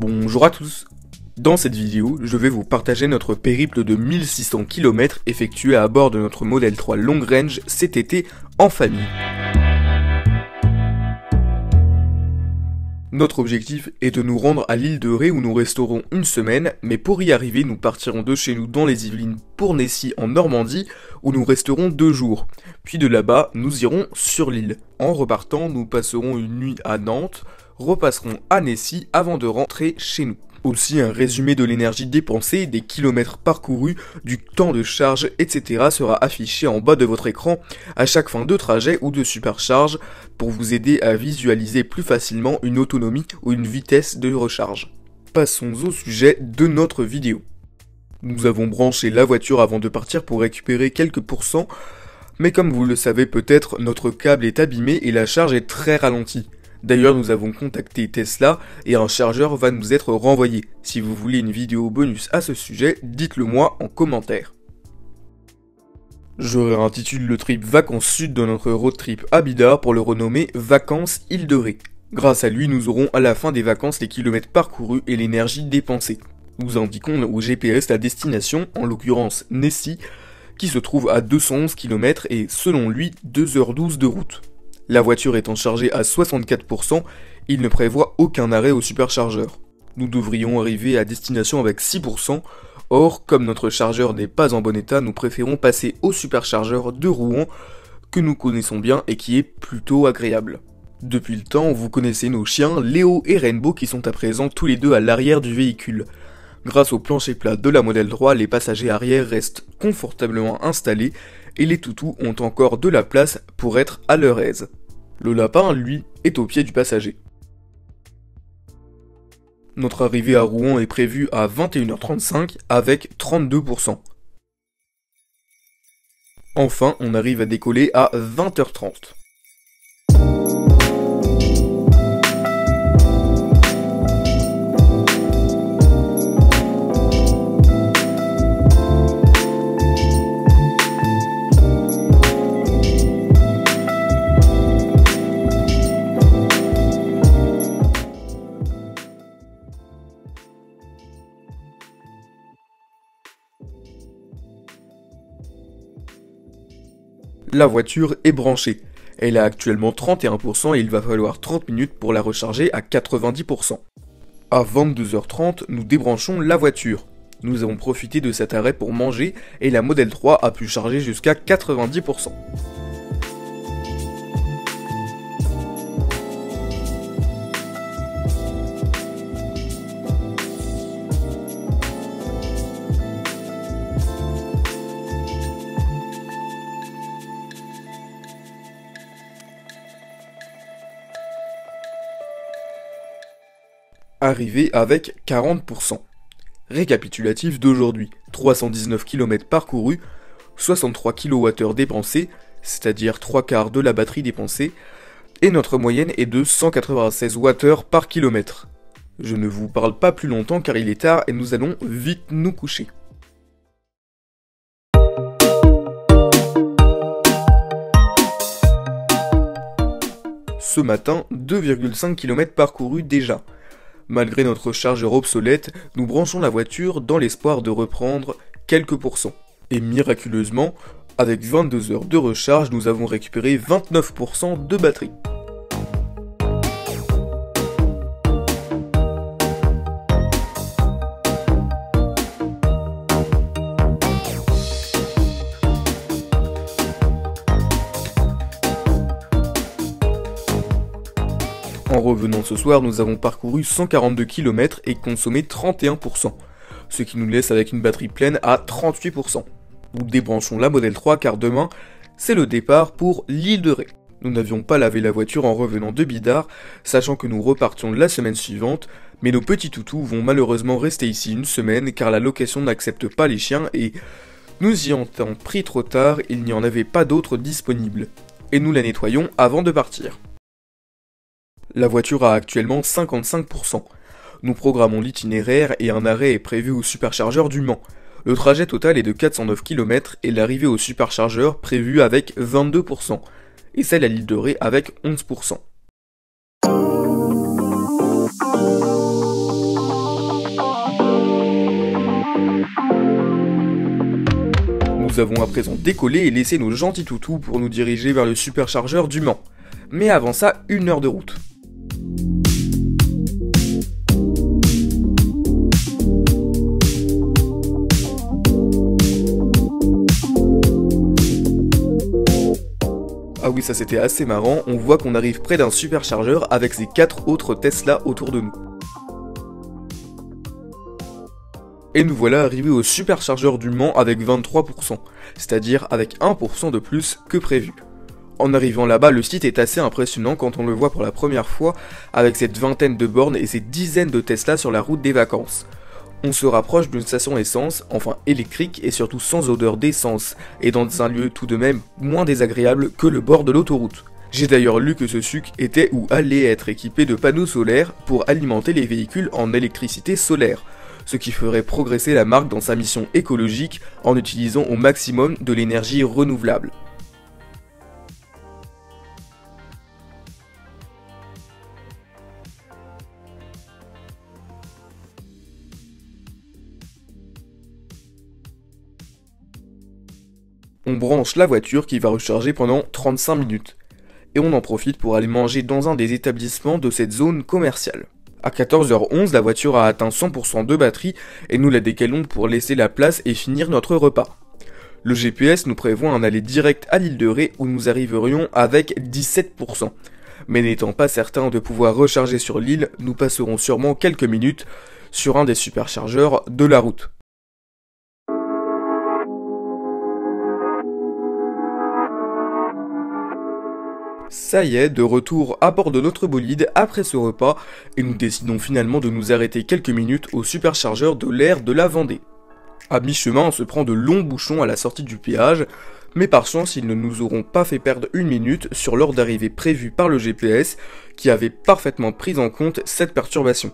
Bonjour à tous. Dans cette vidéo, je vais vous partager notre périple de 1600 km effectué à bord de notre Model 3 Long Range cet été en famille. Notre objectif est de nous rendre à l'île de Ré où nous resterons une semaine, mais pour y arriver, nous partirons de chez nous dans les Yvelines pour Nessy en Normandie où nous resterons 2 jours. Puis de là-bas, nous irons sur l'île. En repartant, nous passerons une nuit à Nantes, repasserons à Nessy avant de rentrer chez nous. Aussi un résumé de l'énergie dépensée, des kilomètres parcourus, du temps de charge, etc. sera affiché en bas de votre écran à chaque fin de trajet ou de supercharge pour vous aider à visualiser plus facilement une autonomie ou une vitesse de recharge. Passons au sujet de notre vidéo. Nous avons branché la voiture avant de partir pour récupérer quelques pourcents, mais comme vous le savez peut-être, notre câble est abîmé et la charge est très ralentie. D'ailleurs, nous avons contacté Tesla et un chargeur va nous être renvoyé. Si vous voulez une vidéo bonus à ce sujet, dites-le moi en commentaire. Je réintitule le trip Vacances Sud de notre road trip à Bidart pour le renommer Vacances Île de Ré. Grâce à lui, nous aurons à la fin des vacances les kilomètres parcourus et l'énergie dépensée. Nous indiquons au GPS la destination, en l'occurrence Nessy, qui se trouve à 211 km et selon lui 2h12 de route. La voiture étant chargée à 64%, il ne prévoit aucun arrêt au superchargeur. Nous devrions arriver à destination avec 6%, or comme notre chargeur n'est pas en bon état, nous préférons passer au superchargeur de Rouen, que nous connaissons bien et qui est plutôt agréable. Depuis le temps, vous connaissez nos chiens, Léo et Rainbow qui sont à présent tous les deux à l'arrière du véhicule. Grâce au plancher plat de la Model 3, les passagers arrière restent confortablement installés et les toutous ont encore de la place pour être à leur aise. Le lapin, lui, est au pied du passager. Notre arrivée à Rouen est prévue à 21h35 avec 32%. Enfin, on arrive à décoller à 20h30. La voiture est branchée. Elle a actuellement 31% et il va falloir 30 minutes pour la recharger à 90%. À 22h30, nous débranchons la voiture. Nous avons profité de cet arrêt pour manger et la Model 3 a pu charger jusqu'à 90%. Arrivé avec 40%. Récapitulatif d'aujourd'hui, 319 km parcourus, 63 kWh dépensés, c'est-à-dire 3/4 de la batterie dépensée, et notre moyenne est de 196 Wh par kilomètre. Je ne vous parle pas plus longtemps car il est tard et nous allons vite nous coucher. Ce matin, 2,5 km parcourus déjà. Malgré notre chargeur obsolète, nous branchons la voiture dans l'espoir de reprendre quelques pourcents. Et miraculeusement, avec 22 heures de recharge, nous avons récupéré 29% de batterie. En revenant ce soir, nous avons parcouru 142 km et consommé 31%, ce qui nous laisse avec une batterie pleine à 38%. Nous débranchons la Model 3 car demain, c'est le départ pour l'île de Ré. Nous n'avions pas lavé la voiture en revenant de Bidart, sachant que nous repartions la semaine suivante, mais nos petits toutous vont malheureusement rester ici une semaine car la location n'accepte pas les chiens et nous y ayant pris trop tard, il n'y en avait pas d'autres disponibles. Et nous la nettoyons avant de partir. La voiture a actuellement 55%. Nous programmons l'itinéraire et un arrêt est prévu au superchargeur du Mans. Le trajet total est de 409 km et l'arrivée au superchargeur prévue avec 22%. Et celle à l'île de Ré avec 11%. Nous avons à présent décollé et laissé nos gentils toutous pour nous diriger vers le superchargeur du Mans. Mais avant ça, 1 heure de route. Ah oui, ça c'était assez marrant, on voit qu'on arrive près d'un superchargeur avec ses 4 autres Tesla autour de nous. Et nous voilà arrivés au superchargeur du Mans avec 23%, c'est-à-dire avec 1% de plus que prévu. En arrivant là-bas, le site est assez impressionnant quand on le voit pour la première fois avec cette vingtaine de bornes et ces dizaines de Tesla sur la route des vacances. On se rapproche d'une station essence, enfin électrique et surtout sans odeur d'essence, et dans un lieu tout de même moins désagréable que le bord de l'autoroute. J'ai d'ailleurs lu que ce SUC était ou allait être équipé de panneaux solaires pour alimenter les véhicules en électricité solaire, ce qui ferait progresser la marque dans sa mission écologique en utilisant au maximum de l'énergie renouvelable. On branche la voiture qui va recharger pendant 35 minutes. Et on en profite pour aller manger dans un des établissements de cette zone commerciale. À 14h11, la voiture a atteint 100% de batterie et nous la décalons pour laisser la place et finir notre repas. Le GPS nous prévoit un aller direct à l'île de Ré où nous arriverions avec 17%. Mais n'étant pas certains de pouvoir recharger sur l'île, nous passerons sûrement quelques minutes sur un des superchargeurs de la route. Ça y est, de retour à bord de notre bolide après ce repas, et nous décidons finalement de nous arrêter quelques minutes au superchargeur de l'air de la Vendée. À mi-chemin, on se prend de longs bouchons à la sortie du péage, mais par chance, ils ne nous auront pas fait perdre 1 minute sur l'heure d'arrivée prévue par le GPS, qui avait parfaitement pris en compte cette perturbation.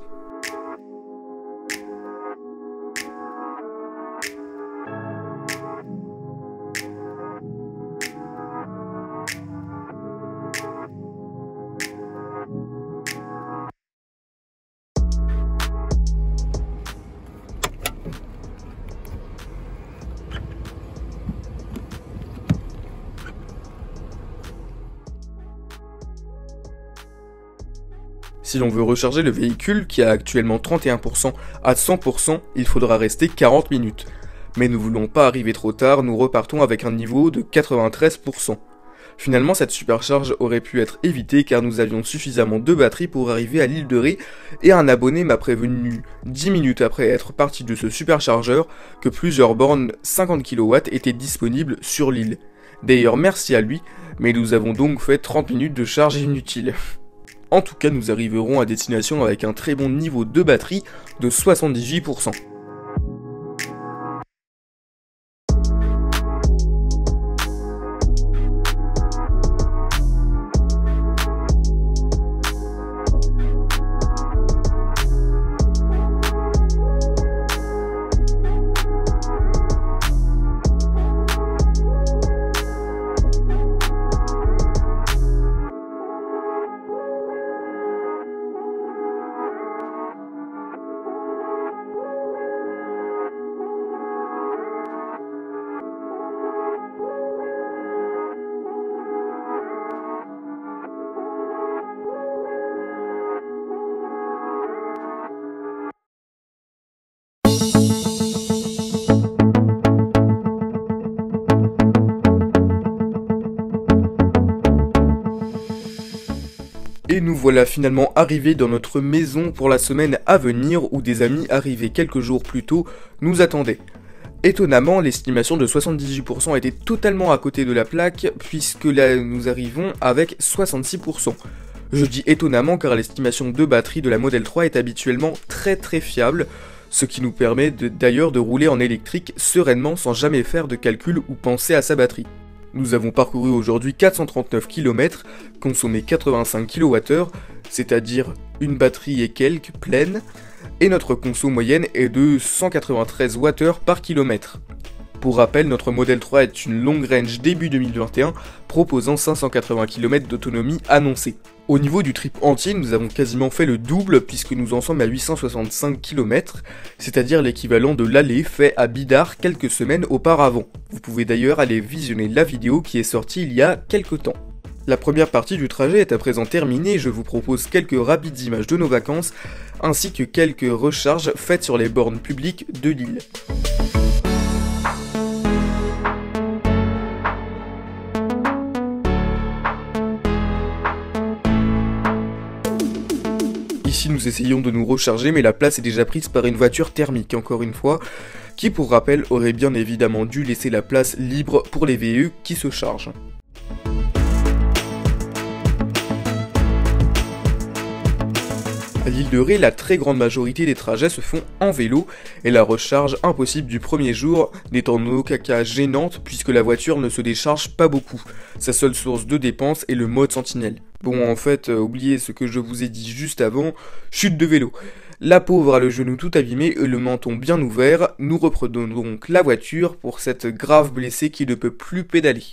Si l'on veut recharger le véhicule, qui a actuellement 31% à 100%, il faudra rester 40 minutes. Mais ne voulons pas arriver trop tard, nous repartons avec un niveau de 93%. Finalement, cette supercharge aurait pu être évitée car nous avions suffisamment de batterie pour arriver à l'île de Ré, et un abonné m'a prévenu 10 minutes après être parti de ce superchargeur que plusieurs bornes 50 kW étaient disponibles sur l'île. D'ailleurs, merci à lui, mais nous avons donc fait 30 minutes de charge inutile. En tout cas, nous arriverons à destination avec un très bon niveau de batterie de 78%. Et nous voilà finalement arrivés dans notre maison pour la semaine à venir où des amis arrivés quelques jours plus tôt nous attendaient. Étonnamment, l'estimation de 78% était totalement à côté de la plaque puisque là nous arrivons avec 66%. Je dis étonnamment car l'estimation de batterie de la Model 3 est habituellement très fiable, ce qui nous permet d'ailleurs de rouler en électrique sereinement sans jamais faire de calcul ou penser à sa batterie. Nous avons parcouru aujourd'hui 439 km, consommé 85 kWh, c'est-à-dire une batterie et quelques pleine, et notre conso moyenne est de 193 Wh par kilomètre. Pour rappel, notre Model 3 est une long range début 2021, proposant 580 km d'autonomie annoncée. Au niveau du trip entier, nous avons quasiment fait le double puisque nous en sommes à 865 km, c'est-à-dire l'équivalent de l'aller fait à Bidart quelques semaines auparavant. Vous pouvez d'ailleurs aller visionner la vidéo qui est sortie il y a quelques temps. La première partie du trajet est à présent terminée et je vous propose quelques rapides images de nos vacances, ainsi que quelques recharges faites sur les bornes publiques de l'île. Ici nous essayons de nous recharger mais la place est déjà prise par une voiture thermique encore une fois, qui pour rappel aurait bien évidemment dû laisser la place libre pour les VE qui se chargent. À l'île de Ré, la très grande majorité des trajets se font en vélo et la recharge impossible du premier jour n'est en aucun cas gênante puisque la voiture ne se décharge pas beaucoup. Sa seule source de dépense est le mode sentinelle. Bon en fait, oubliez ce que je vous ai dit juste avant, chute de vélo. La pauvre a le genou tout abîmé et le menton bien ouvert, nous reprenons donc la voiture pour cette grave blessée qui ne peut plus pédaler.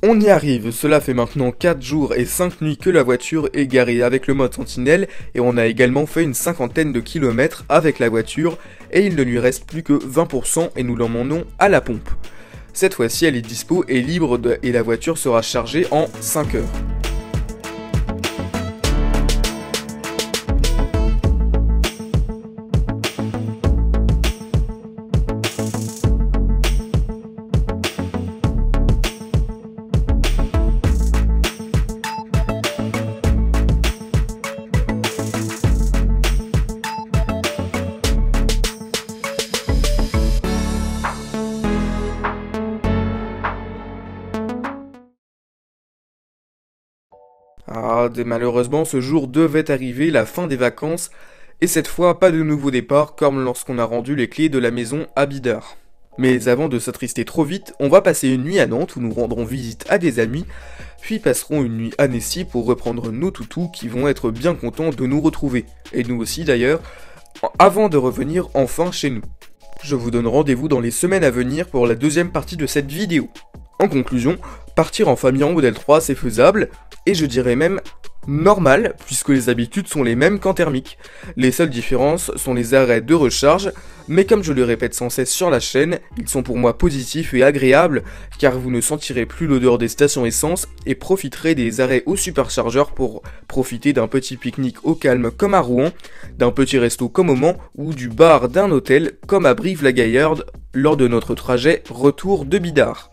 On y arrive, cela fait maintenant 4 jours et 5 nuits que la voiture est garée avec le mode sentinelle et on a également fait une cinquantaine de kilomètres avec la voiture et il ne lui reste plus que 20% et nous l'emmenons à la pompe. Cette fois-ci elle est dispo et libre et la voiture sera chargée en 5 heures. Ah, malheureusement, ce jour devait arriver, la fin des vacances, et cette fois, pas de nouveau départ, comme lorsqu'on a rendu les clés de la maison à Bidart. Mais avant de s'attrister trop vite, on va passer une nuit à Nantes où nous rendrons visite à des amis, puis passerons une nuit à Nessy pour reprendre nos toutous qui vont être bien contents de nous retrouver, et nous aussi d'ailleurs, avant de revenir enfin chez nous. Je vous donne rendez-vous dans les semaines à venir pour la deuxième partie de cette vidéo. En conclusion, partir en famille en modèle 3 c'est faisable, et je dirais même normal, puisque les habitudes sont les mêmes qu'en thermique. Les seules différences sont les arrêts de recharge, mais comme je le répète sans cesse sur la chaîne, ils sont pour moi positifs et agréables, car vous ne sentirez plus l'odeur des stations essence et profiterez des arrêts au superchargeur pour profiter d'un petit pique-nique au calme comme à Rouen, d'un petit resto comme au Mans, ou du bar d'un hôtel comme à Brive-la-Gaillarde lors de notre trajet retour de Bidart.